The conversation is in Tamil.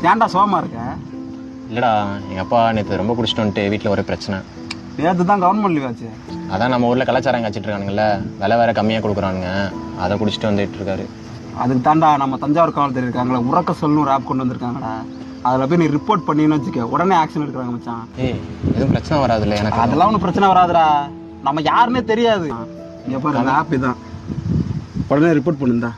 ஏன்டா சோகமா இருக்க? இல்லைடா, எங்கள் அப்பா நேற்று ரொம்ப குடிச்சிட்டு வந்துட்டு வீட்டில் ஒரே பிரச்சனை. நேற்று தான் கவர்மெண்ட் லீவ் ஆச்சு. அதான் நம்ம ஊரில் கலாச்சாரம் காய்ச்சிட்டு இருக்கானுங்கல்ல, விலை வேறு கம்மியாக கொடுக்குறானுங்க, அதை குடிச்சிட்டு வந்துட்டு இருக்காரு. அதுக்கு தாண்டா நம்ம தஞ்சாவூர் காவல்துறை இருக்காங்களா, உறக்க சொல்லணும் ஒரு ஆப் கொண்டு வந்திருக்காங்கடா. அதில் போய் நீ ரிப்போர்ட் பண்ணின்னு வச்சுக்க, உடனே ஆக்ஷன் எடுக்கிறாங்க மச்சான். ஏய், எதுவும் பிரச்சனை வராதுல்ல எனக்கு? அதெல்லாம் ஒன்றும் பிரச்சனை வராதுடா, நம்ம யாருன்னே தெரியாது. இங்கே பாரு, அந்த ஆப் இதான், உடனே ரிப்போர்ட் பண்ணுந்தா.